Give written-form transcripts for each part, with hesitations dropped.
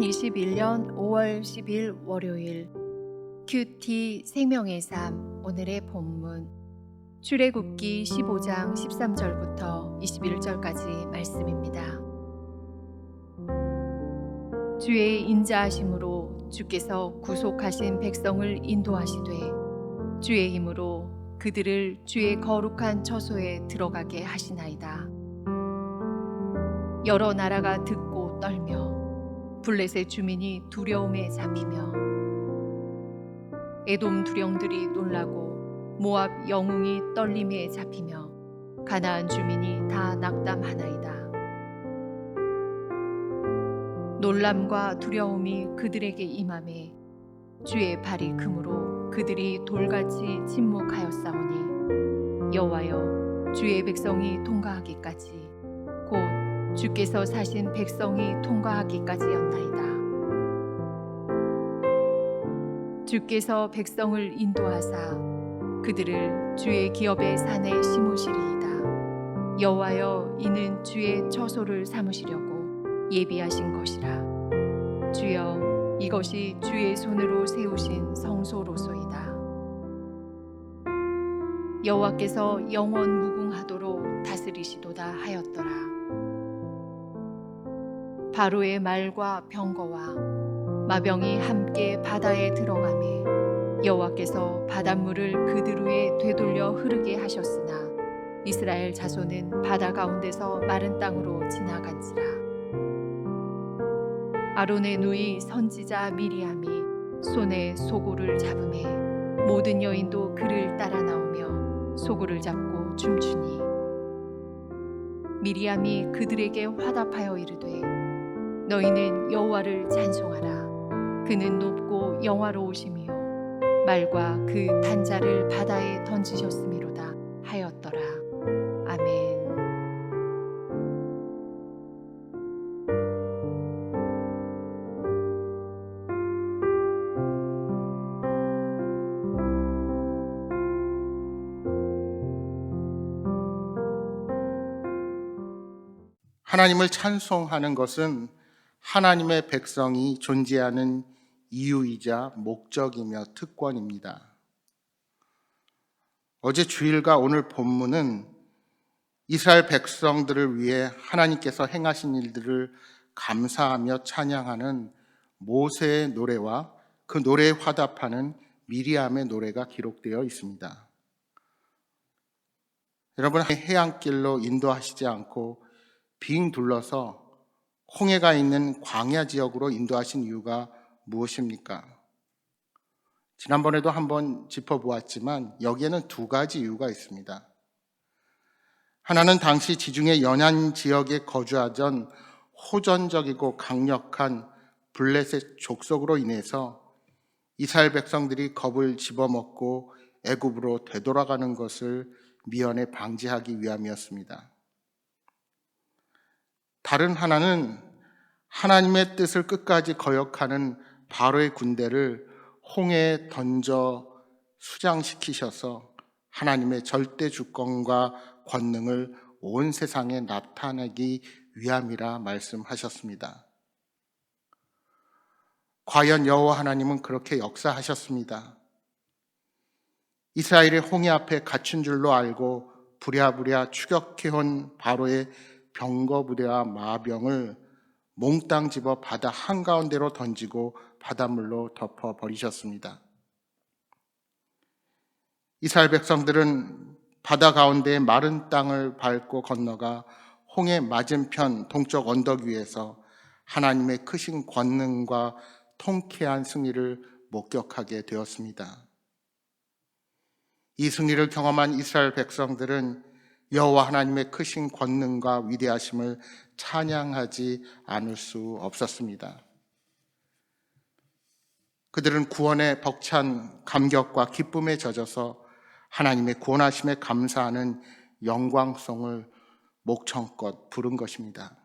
2021년 5월 10일 월요일 큐티 생명의 삶 오늘의 본문 출애굽기 15장 13절부터 21절까지 말씀입니다. 주의 인자하심으로 주께서 구속하신 백성을 인도하시되 주의 힘으로 그들을 주의 거룩한 처소에 들어가게 하시나이다. 여러 나라가 듣고 떨며 블레셋 주민이 두려움에 잡히며 에돔 두령들이 놀라고 모압 영웅이 떨림에 잡히며 가나안 주민이 다 낙담하나이다. 놀람과 두려움이 그들에게 임하매 주의 발이 금으로 그들이 돌같이 침묵하였사오니 여호와여 주의 백성이 통과하기까지 곧 주께서 사신 백성이 통과하기까지였나이다. 주께서 백성을 인도하사 그들을 주의 기업의 산에 심으시리이다. 여호와여 이는 주의 처소를 삼으시려고 예비하신 것이라. 주여 이것이 주의 손으로 세우신 성소로소이다. 여호와께서 영원 무궁하도록 다스리시도다 하였더라. 바로의 말과 병거와 마병이 함께 바다에 들어가매 여호와께서 바닷물을 그들 위에 되돌려 흐르게 하셨으나 이스라엘 자손은 바다 가운데서 마른 땅으로 지나간지라. 아론의 누이 선지자 미리암이 손에 소굴을 잡으매 모든 여인도 그를 따라 나오며 소굴을 잡고 춤추니 미리암이 그들에게 화답하여 이르되 너희는 여호와를 찬송하라. 그는 높고 영화로우시며 말과 그 단자를 바다에 던지셨음이로다 하였더라. 아멘. 하나님을 찬송하는 것은 하나님의 백성이 존재하는 이유이자 목적이며 특권입니다. 어제 주일과 오늘 본문은 이스라엘 백성들을 위해 하나님께서 행하신 일들을 감사하며 찬양하는 모세의 노래와 그 노래에 화답하는 미리암의 노래가 기록되어 있습니다. 여러분, 해안길로 인도하시지 않고 빙 둘러서 홍해가 있는 광야 지역으로 인도하신 이유가 무엇입니까? 지난번에도 한번 짚어보았지만 여기에는 두 가지 이유가 있습니다. 하나는 당시 지중해 연안 지역에 거주하던 호전적이고 강력한 블레셋 족속으로 인해서 이스라엘 백성들이 겁을 집어먹고 애굽으로 되돌아가는 것을 미연에 방지하기 위함이었습니다. 다른 하나는 하나님의 뜻을 끝까지 거역하는 바로의 군대를 홍해에 던져 수장시키셔서 하나님의 절대 주권과 권능을 온 세상에 나타내기 위함이라 말씀하셨습니다. 과연 여호와 하나님은 그렇게 역사하셨습니다. 이스라엘이 홍해 앞에 갇힌 줄로 알고 부랴부랴 추격해온 바로의 병거 부대와 마병을 몽땅 집어 바다 한가운데로 던지고 바닷물로 덮어버리셨습니다. 이스라엘 백성들은 바다 가운데 마른 땅을 밟고 건너가 홍해 맞은편 동쪽 언덕 위에서 하나님의 크신 권능과 통쾌한 승리를 목격하게 되었습니다. 이 승리를 경험한 이스라엘 백성들은 여호와 하나님의 크신 권능과 위대하심을 찬양하지 않을 수 없었습니다. 그들은 구원에 벅찬 감격과 기쁨에 젖어서 하나님의 구원하심에 감사하는 영광송을 목청껏 부른 것입니다.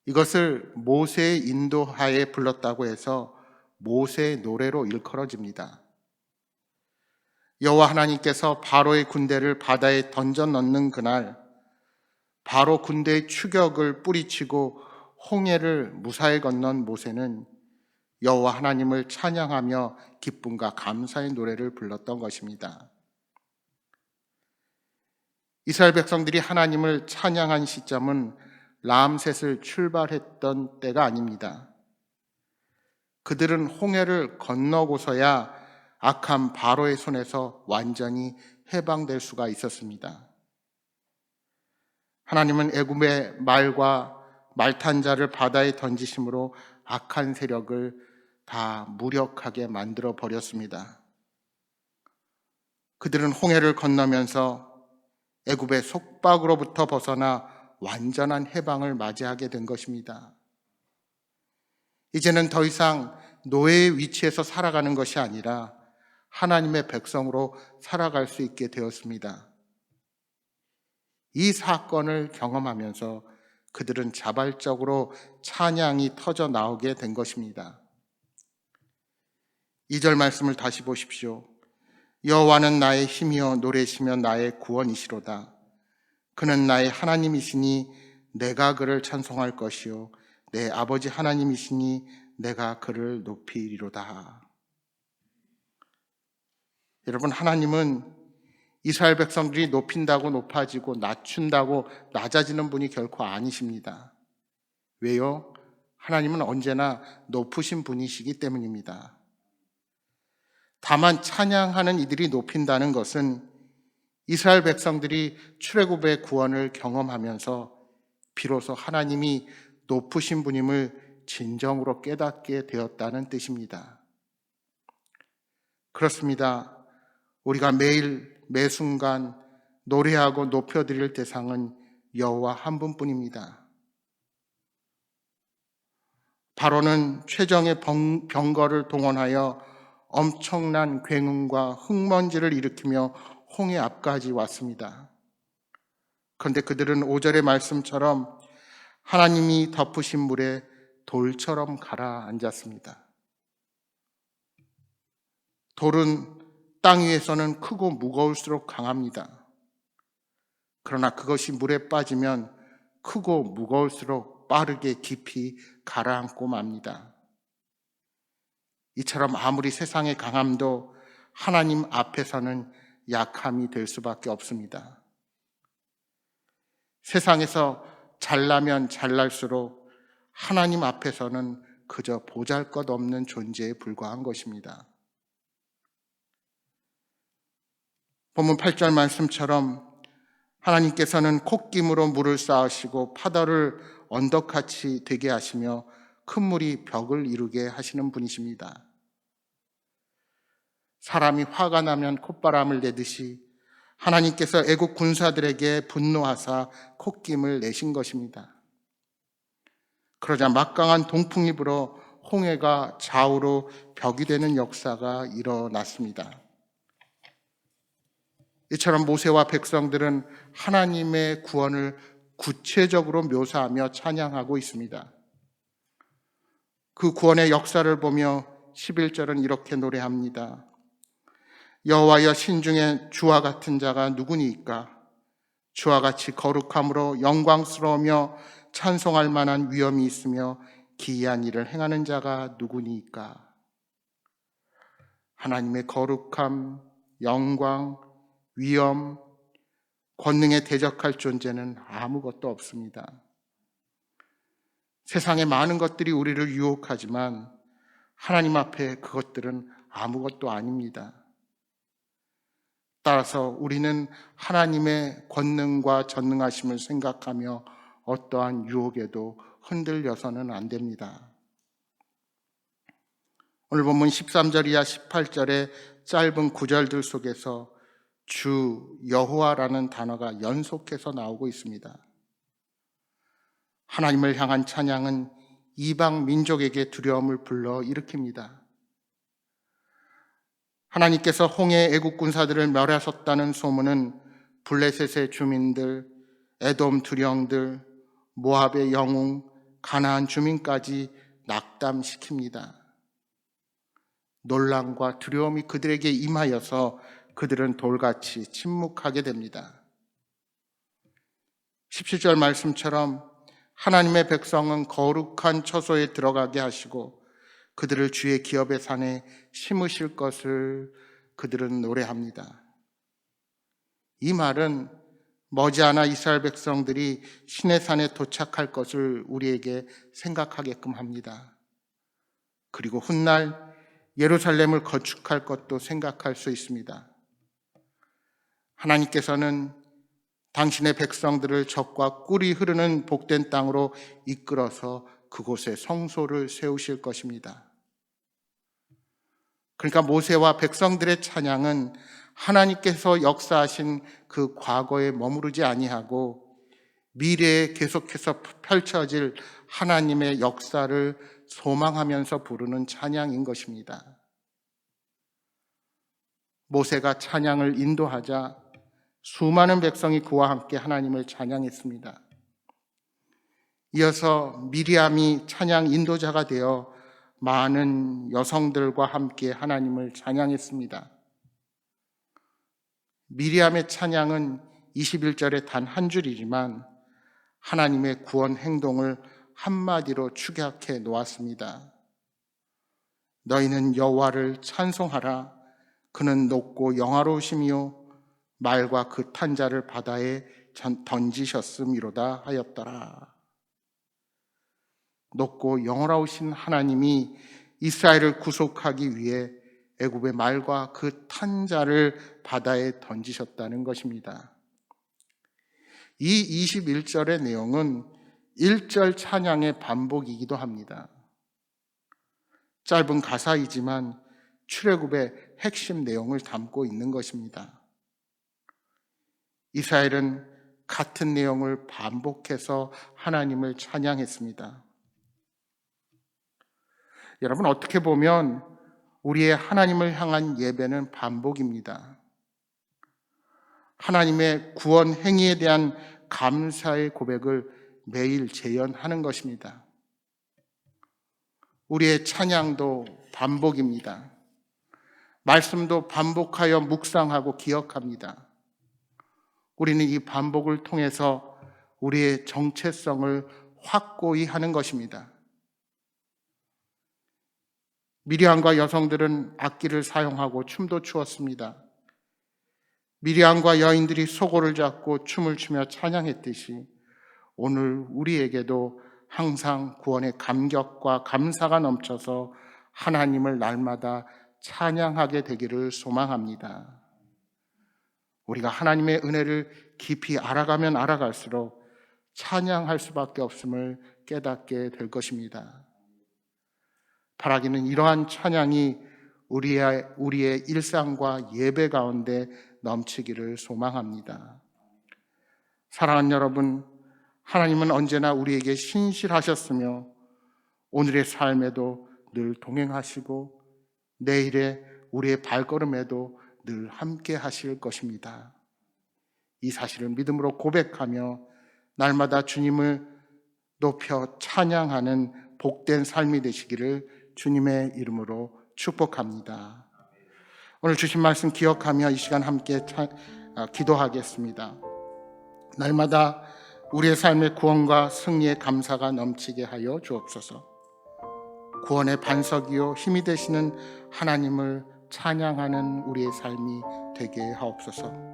이것을 모세의 인도하에 불렀다고 해서 모세의 노래로 일컬어집니다. 여호와 하나님께서 바로의 군대를 바다에 던져 넣는 그날 바로 군대의 추격을 뿌리치고 홍해를 무사히 건넌 모세는 여호와 하나님을 찬양하며 기쁨과 감사의 노래를 불렀던 것입니다. 이스라엘 백성들이 하나님을 찬양한 시점은 람셋을 출발했던 때가 아닙니다. 그들은 홍해를 건너고서야 악한 바로의 손에서 완전히 해방될 수가 있었습니다. 하나님은 애굽의 말과 말탄 자를 바다에 던지심으로 악한 세력을 다 무력하게 만들어 버렸습니다. 그들은 홍해를 건너면서 애굽의 속박으로부터 벗어나 완전한 해방을 맞이하게 된 것입니다. 이제는 더 이상 노예의 위치에서 살아가는 것이 아니라 하나님의 백성으로 살아갈 수 있게 되었습니다. 이 사건을 경험하면서 그들은 자발적으로 찬양이 터져 나오게 된 것입니다. 2절 말씀을 다시 보십시오. 여호와는 나의 힘이여 노래시며 나의 구원이시로다. 그는 나의 하나님이시니 내가 그를 찬송할 것이요 내 아버지 하나님이시니 내가 그를 높이리로다. 여러분, 하나님은 이스라엘 백성들이 높인다고 높아지고 낮춘다고 낮아지는 분이 결코 아니십니다. 왜요? 하나님은 언제나 높으신 분이시기 때문입니다. 다만 찬양하는 이들이 높인다는 것은 이스라엘 백성들이 출애굽의 구원을 경험하면서 비로소 하나님이 높으신 분임을 진정으로 깨닫게 되었다는 뜻입니다. 그렇습니다. 우리가 매일 매순간 노래하고 높여드릴 대상은 여호와 한 분뿐입니다. 바로는 최정의 병거를 동원하여 엄청난 굉음과 흙먼지를 일으키며 홍해 앞까지 왔습니다. 그런데 그들은 5절의 말씀처럼 하나님이 덮으신 물에 돌처럼 가라앉았습니다. 돌은 땅 위에서는 크고 무거울수록 강합니다. 그러나 그것이 물에 빠지면 크고 무거울수록 빠르게 깊이 가라앉고 맙니다. 이처럼 아무리 세상의 강함도 하나님 앞에서는 약함이 될 수밖에 없습니다. 세상에서 잘나면 잘날수록 하나님 앞에서는 그저 보잘것없는 존재에 불과한 것입니다. 본문 8절 말씀처럼 하나님께서는 콧김으로 물을 쌓으시고 파도를 언덕같이 되게 하시며 큰 물이 벽을 이루게 하시는 분이십니다. 사람이 화가 나면 콧바람을 내듯이 하나님께서 애국 군사들에게 분노하사 콧김을 내신 것입니다. 그러자 막강한 동풍이 불어 홍해가 좌우로 벽이 되는 역사가 일어났습니다. 이처럼 모세와 백성들은 하나님의 구원을 구체적으로 묘사하며 찬양하고 있습니다. 그 구원의 역사를 보며 11절은 이렇게 노래합니다. 여호와여 신중에 주와 같은 자가 누구니이까? 주와 같이 거룩함으로 영광스러우며 찬송할 만한 위엄이 있으며 기이한 일을 행하는 자가 누구니이까? 하나님의 거룩함, 영광, 위엄, 권능에 대적할 존재는 아무것도 없습니다. 세상의 많은 것들이 우리를 유혹하지만 하나님 앞에 그것들은 아무것도 아닙니다. 따라서 우리는 하나님의 권능과 전능하심을 생각하며 어떠한 유혹에도 흔들려서는 안 됩니다. 오늘 본문 13절 이하 18절의 짧은 구절들 속에서 주 여호와라는 단어가 연속해서 나오고 있습니다. 하나님을 향한 찬양은 이방 민족에게 두려움을 불러 일으킵니다. 하나님께서 홍해 애국 군사들을 멸하셨다는 소문은 블레셋의 주민들, 에돔 두령들, 모압의 영웅, 가나안 주민까지 낙담시킵니다. 놀람과 두려움이 그들에게 임하여서 그들은 돌같이 침묵하게 됩니다. 17절 말씀처럼 하나님의 백성은 거룩한 처소에 들어가게 하시고 그들을 주의 기업의 산에 심으실 것을 그들은 노래합니다. 이 말은 머지않아 이스라엘 백성들이 시내산에 도착할 것을 우리에게 생각하게끔 합니다. 그리고 훗날 예루살렘을 건축할 것도 생각할 수 있습니다. 하나님께서는 당신의 백성들을 적과 꿀이 흐르는 복된 땅으로 이끌어서 그곳에 성소를 세우실 것입니다. 그러니까 모세와 백성들의 찬양은 하나님께서 역사하신 그 과거에 머무르지 아니하고 미래에 계속해서 펼쳐질 하나님의 역사를 소망하면서 부르는 찬양인 것입니다. 모세가 찬양을 인도하자 수많은 백성이 그와 함께 하나님을 찬양했습니다. 이어서 미리암이 찬양 인도자가 되어 많은 여성들과 함께 하나님을 찬양했습니다. 미리암의 찬양은 21절에 단 한 줄이지만 하나님의 구원 행동을 한마디로 축약해 놓았습니다. 너희는 여호와를 찬송하라. 그는 높고 영화로우시며 말과 그 탄자를 바다에 던지셨음이로다 하였더라. 높고 영화로우신 하나님이 이스라엘을 구속하기 위해 애굽의 말과 그 탄자를 바다에 던지셨다는 것입니다. 이 21절의 내용은 1절 찬양의 반복이기도 합니다. 짧은 가사이지만 출애굽의 핵심 내용을 담고 있는 것입니다. 이스라엘은 같은 내용을 반복해서 하나님을 찬양했습니다. 여러분, 어떻게 보면 우리의 하나님을 향한 예배는 반복입니다. 하나님의 구원 행위에 대한 감사의 고백을 매일 재현하는 것입니다. 우리의 찬양도 반복입니다. 말씀도 반복하여 묵상하고 기억합니다. 우리는 이 반복을 통해서 우리의 정체성을 확고히 하는 것입니다. 미리암과 여성들은 악기를 사용하고 춤도 추었습니다. 미리암과 여인들이 소고를 잡고 춤을 추며 찬양했듯이 오늘 우리에게도 항상 구원의 감격과 감사가 넘쳐서 하나님을 날마다 찬양하게 되기를 소망합니다. 우리가 하나님의 은혜를 깊이 알아가면 알아갈수록 찬양할 수밖에 없음을 깨닫게 될 것입니다. 바라기는 이러한 찬양이 우리의 일상과 예배 가운데 넘치기를 소망합니다. 사랑하는 여러분, 하나님은 언제나 우리에게 신실하셨으며 오늘의 삶에도 늘 동행하시고 내일의 우리의 발걸음에도 늘 함께 하실 것입니다. 이 사실을 믿음으로 고백하며 날마다 주님을 높여 찬양하는 복된 삶이 되시기를 주님의 이름으로 축복합니다. 오늘 주신 말씀 기억하며 이 시간 함께 기도하겠습니다. 날마다 우리의 삶의 구원과 승리의 감사가 넘치게 하여 주옵소서. 구원의 반석이요 힘이 되시는 하나님을 찬양하는 우리의 삶이 되게 하옵소서.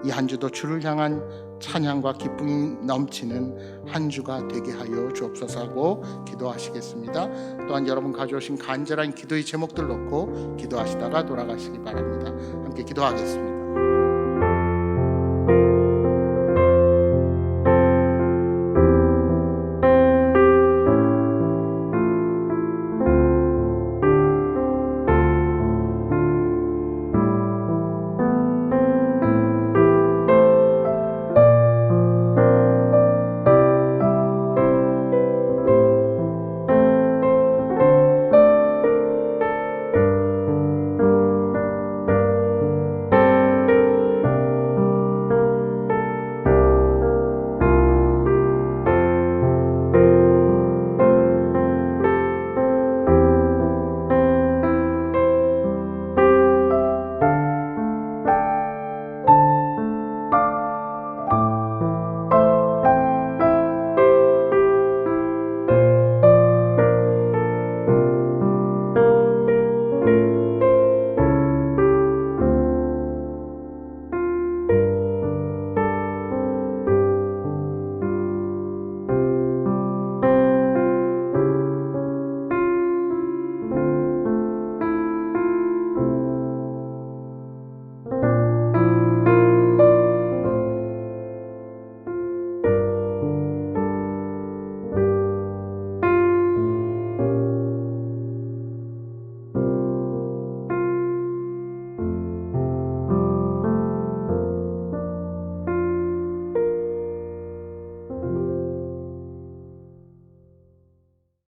이 한 주도 주를 향한 찬양과 기쁨이 넘치는 한 주가 되게 하여 주옵소서 하고 기도하시겠습니다. 또한 여러분 가져오신 간절한 기도의 제목들 놓고 기도하시다가 돌아가시기 바랍니다. 함께 기도하겠습니다.